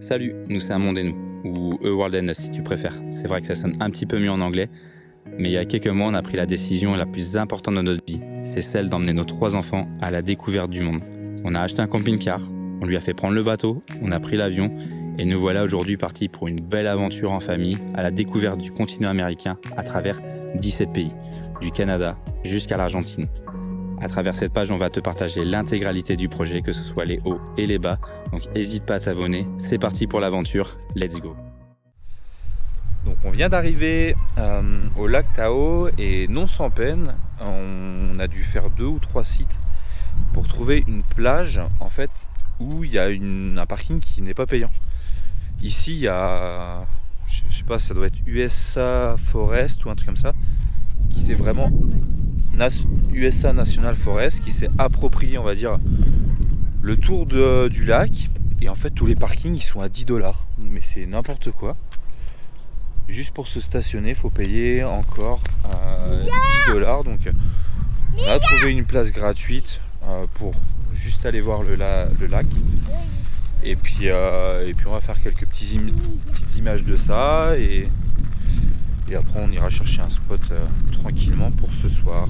Salut, nous c'est un monde et nous, ou A World and Us si tu préfères. C'est vrai que ça sonne un petit peu mieux en anglais, mais il y a quelques mois on a pris la décision la plus importante de notre vie. C'est celle d'emmener nos 3 enfants à la découverte du monde. On a acheté un camping-car, on lui a fait prendre le bateau, on a pris l'avion, et nous voilà aujourd'hui partis pour une belle aventure en famille à la découverte du continent américain à travers 17 pays, du Canada jusqu'à l'Argentine. À travers cette page, on va te partager l'intégralité du projet, que ce soit les hauts et les bas. Donc n'hésite pas à t'abonner. C'est parti pour l'aventure. Let's go. Donc on vient d'arriver au lac Tahoe et non sans peine, on a dû faire 2 ou 3 sites pour trouver une plage en fait où il y a un parking qui n'est pas payant. Ici il y a, je sais pas, ça doit être USA Forest ou un truc comme ça, qui c'est vraiment USA National Forest qui s'est approprié, on va dire, le tour du lac, et en fait tous les parkings ils sont à 10$, mais c'est n'importe quoi. Juste pour se stationner, faut payer encore 10$. Donc on a trouvé une place gratuite pour juste aller voir le lac, et puis on va faire quelques petites images de ça, et après on ira chercher un spot tranquillement pour ce soir.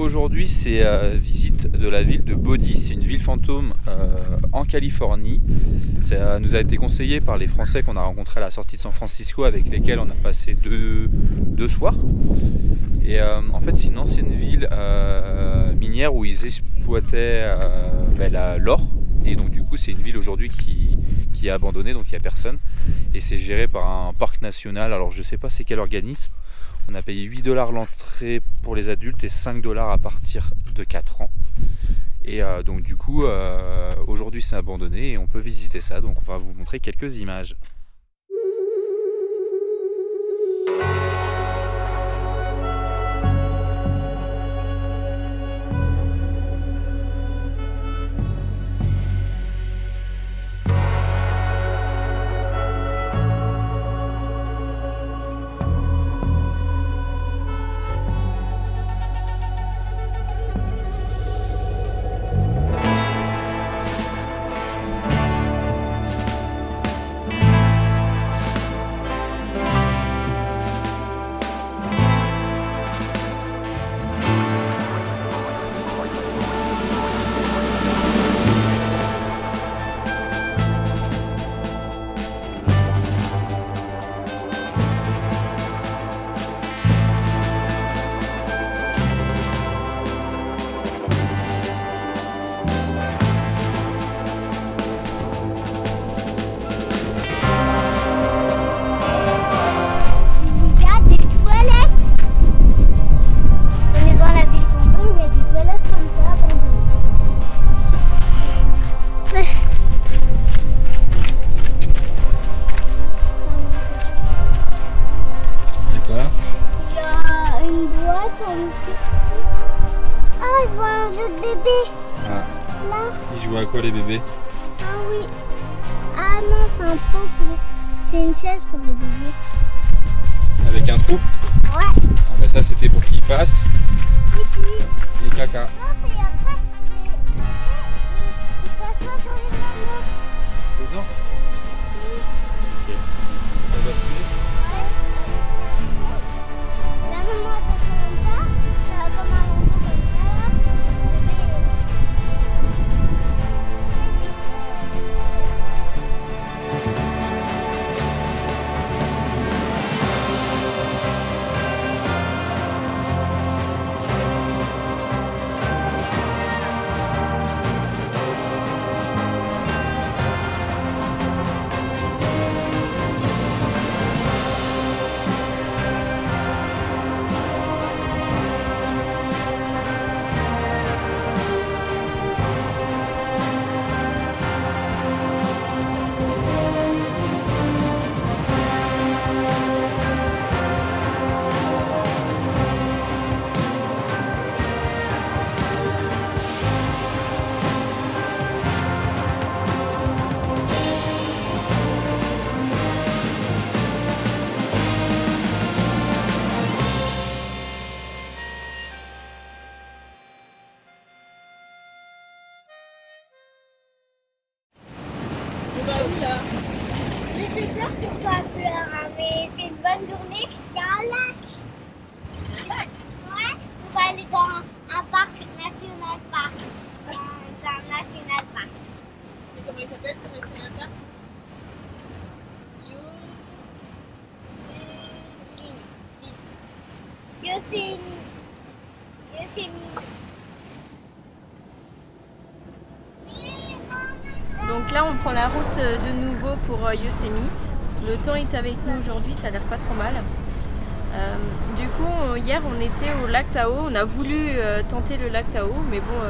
Aujourd'hui, c'est visite de la ville de Bodie. C'est une ville fantôme en Californie. Ça nous a été conseillé par les Français qu'on a rencontrés à la sortie de San Francisco, avec lesquels on a passé deux soirs. Et en fait, c'est une ancienne ville minière où ils exploitaient l'or. Et donc du coup, c'est une ville aujourd'hui qui est abandonnée, donc il n'y a personne. Et c'est géré par un parc national. Alors je ne sais pas c'est quel organisme. On a payé 8$ l'entrée pour les adultes et 5$ à partir de 4 ans. Et donc du coup, aujourd'hui c'est abandonné et on peut visiter ça. Donc on va vous montrer quelques images. Ah, je vois un jeu de bébé. Ah. Là. Ils jouent à quoi les bébés? Ah oui. Ah non, c'est un pot. C'est une chaise pour les bébés. Avec un trou? Ouais. Ah bah ça c'était pour qu'ils fassent Pipi. les caca. Non, et après, il s'assoit sur les mamans. Dedans? Oui. Ok. Ça va basculer? Ouais. La maman s'assoit comme ça. Ça va comme un lambeau comme ça. Le bébé. vas où là? Je sais pas pourquoi elle pleure, hein, mais c'est une bonne journée. Il y a un lac. Un lac? Ouais, on va aller dans un parc national park. Dans un national park. Et comment il s'appelle ce national park? Yosemite. Donc là on prend la route de nouveau pour Yosemite. Le temps est avec nous aujourd'hui, ça a l'air pas trop mal. Du coup hier on était au lac Tahoe, on a voulu tenter le lac Tahoe, mais bon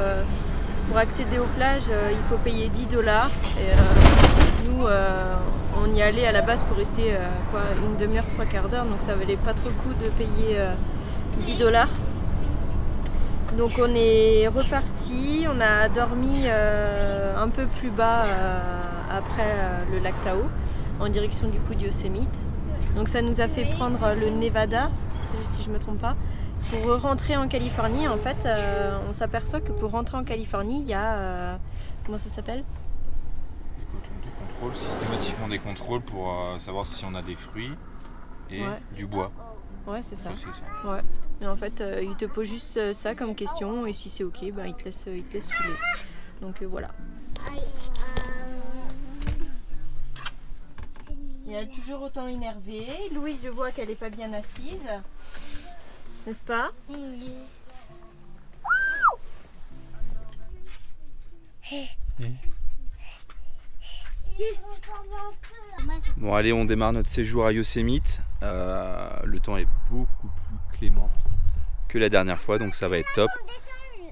pour accéder aux plages il faut payer 10 $. Et nous on y allait à la base pour rester une demi-heure, 3/4 d'heure, donc ça valait pas trop le coup de payer 10 $. Donc on est reparti, on a dormi un peu plus bas après le lac Tahoe, en direction du coup de Yosemite. Donc ça nous a fait prendre le Nevada, si je ne me trompe pas. Pour rentrer en Californie, en fait, on s'aperçoit que pour rentrer en Californie, il y a... comment ça s'appelle? Des contrôles, systématiquement des contrôles pour savoir si on a des fruits et du bois. Ouais, c'est ça. Ça. Ouais. Mais en fait, il te pose juste ça comme question et si c'est ok, ben, il te laisse filer. Donc voilà. Il est toujours autant énervée. Louise, je vois qu'elle n'est pas bien assise. N'est-ce pas? Bon allez, on démarre notre séjour à Yosemite. Le temps est beaucoup plus clément que la dernière fois, donc ça va être top.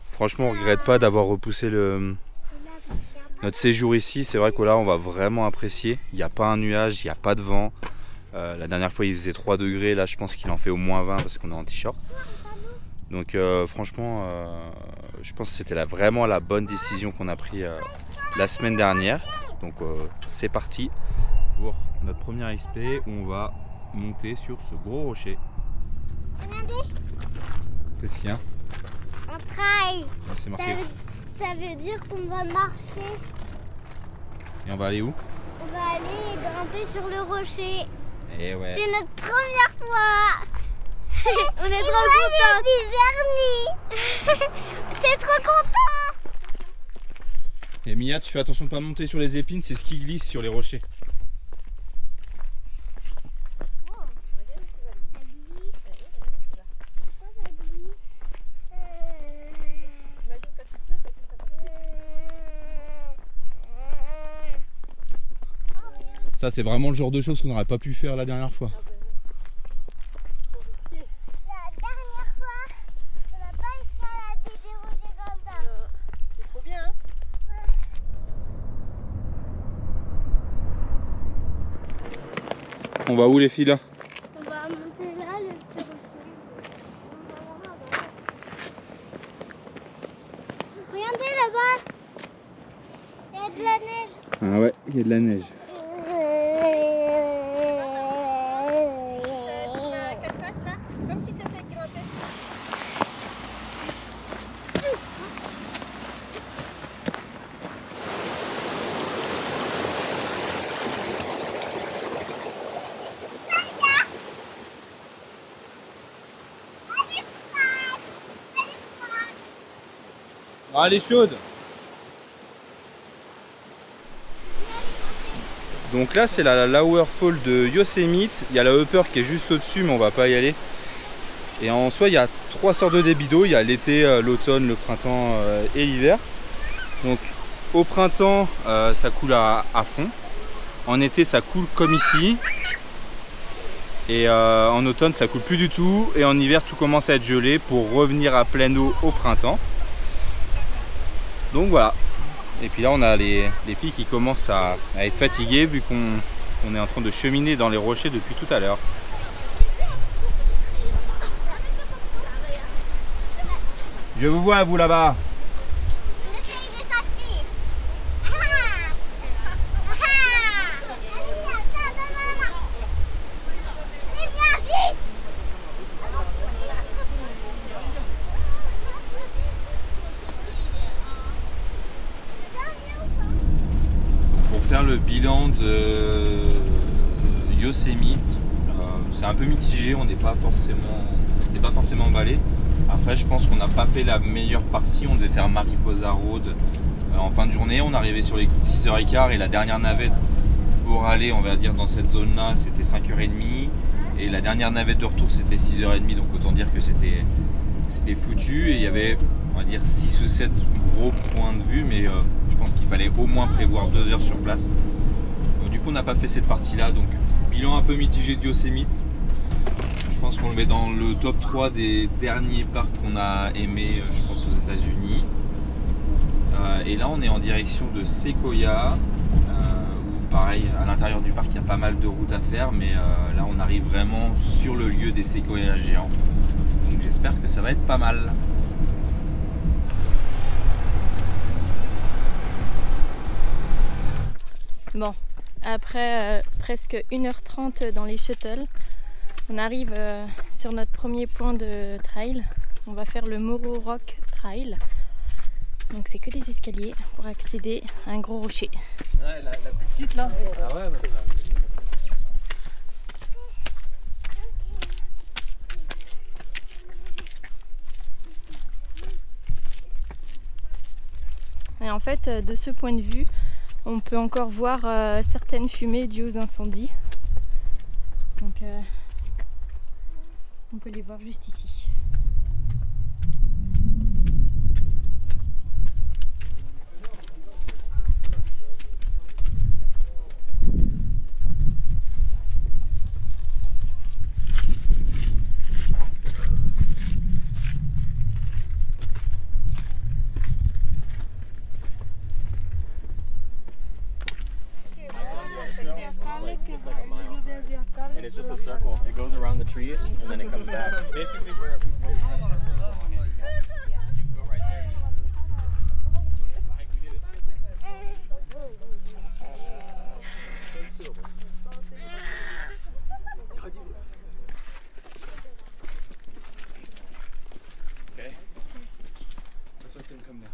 Franchement, on regrette pas d'avoir repoussé notre séjour ici. C'est vrai que là, on va vraiment apprécier. Il n'y a pas un nuage, il n'y a pas de vent. La dernière fois, il faisait 3 degrés. Là, je pense qu'il en fait au moins 20 parce qu'on est en t-shirt. Donc franchement, je pense que c'était vraiment la bonne décision qu'on a prise la semaine dernière. Donc c'est parti pour notre première XP où on va monter sur ce gros rocher. Regardez, Qu'est-ce qu'il y a? un trail. C'est marqué. Ça veut dire qu'on va marcher. Et on va aller où? On va aller grimper sur le rocher. Eh ouais. C'est notre première fois. On est trop contents. Du vernis. C'est trop content. Et Mia, tu fais attention de ne pas monter sur les épines, c'est ce qui glisse sur les rochers. Ça, c'est vraiment le genre de choses qu'on n'aurait pas pu faire la dernière fois. La dernière fois, on n'a pas escaladé des rochers comme ça. C'est trop bien, hein? On va où les filles là? On va monter là, le petit rocher. Regardez là-bas. Il y a de la neige. Ah ouais, il y a de la neige. Comme si tu essayais de grimper. Ah, elle est chaude. Donc là c'est la Lower Fall de Yosemite. Il y a la upper qui est juste au-dessus mais on va pas y aller. Et en soi il y a 3 sortes de débits d'eau. Il y a l'été, l'automne, le printemps et l'hiver. Donc au printemps ça coule à fond. En été ça coule comme ici. Et en automne ça coule plus du tout. Et en hiver tout commence à être gelé pour revenir à pleine eau au printemps. Donc voilà. Et puis là on a les filles qui commencent à être fatiguées vu qu'on est en train de cheminer dans les rochers depuis tout à l'heure. Je vous vois vous là-bas. le bilan de Yosemite. C'est un peu mitigé, on n'est pas forcément emballé. Après, je pense qu'on n'a pas fait la meilleure partie. On devait faire Mariposa Road en fin de journée. On arrivait sur les coups de 6h15 et la dernière navette pour aller, on va dire, dans cette zone-là, c'était 5h30. Et la dernière navette de retour, c'était 6h30. Donc autant dire que c'était foutu. Et il y avait, on va dire, 6 ou 7 gros points de vue. Mais je pense qu'il fallait au moins prévoir 2 heures sur place. Donc, du coup, on n'a pas fait cette partie-là. Donc bilan un peu mitigé de Yosemite. Je pense qu'on le met dans le top 3 des derniers parcs qu'on a aimé, je pense, aux États-Unis. Et là, on est en direction de Sequoia. Où, pareil, à l'intérieur du parc, il y a pas mal de routes à faire. Mais là, on arrive vraiment sur le lieu des séquoias géants. Donc j'espère que ça va être pas mal. Bon, après presque 1h30 dans les shuttles, on arrive sur notre premier point de trail. On va faire le Moro Rock Trail. Donc c'est que des escaliers pour accéder à un gros rocher. Ouais, la plus petite là. Ah ouais, bah, Et en fait, de ce point de vue, on peut encore voir certaines fumées dues aux incendies. Donc on peut les voir juste ici. And it's just a circle. It goes around the trees and then it comes back. Basically, where we go right there. The hike we did is okay. Let's let them come down.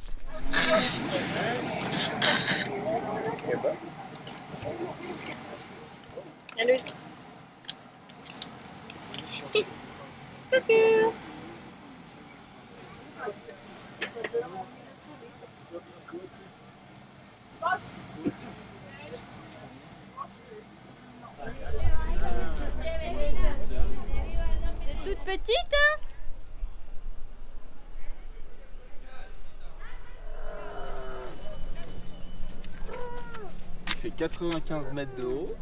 Here, bud. Allez. Coucou. C'est toute petite, hein? Il fait 95 mètres de haut.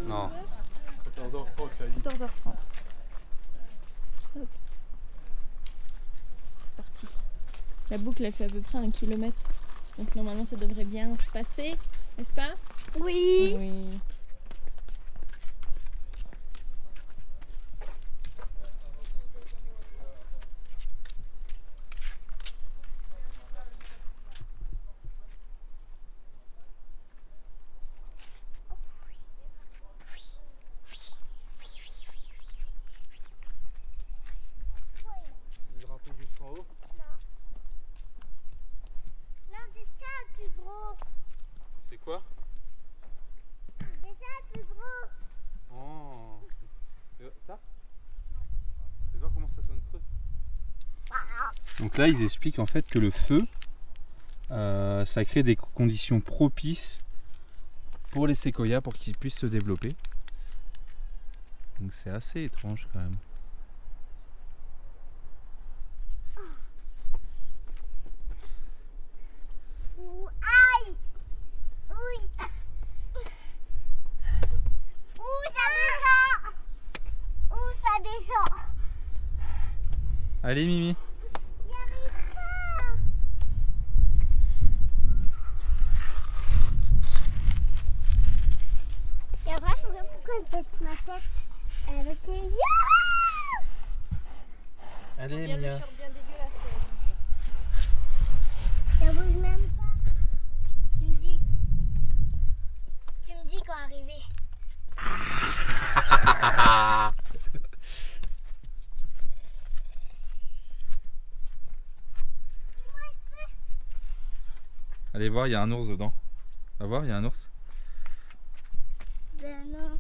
Non. 14h30. Hop. C'est parti. La boucle elle fait à peu près 1 km. Donc normalement ça devrait bien se passer, n'est-ce pas? Oui. Oui. Non, c'est ça le plus gros. C'est quoi? C'est ça le plus gros. Oh. Ça? Fais voir comment ça sonne creux. Donc là, ils expliquent en fait que le feu, ça crée des conditions propices pour les séquoias pour qu'ils puissent se développer. Donc c'est assez étrange quand même. Aïe. Oui. Ouh, ça descend. Ouh, ça descend. Allez Mimi. J'y arrive pas. Et après, je me demande pourquoi je baisse ma tête avec les yeux. Allez Il y a des Mia. shorts bien dégueulasses. Ça bouge même pas. Tu me dis quand arriver. Allez voir, il y a un ours dedans. Va voir, il y a un ours. Ben non.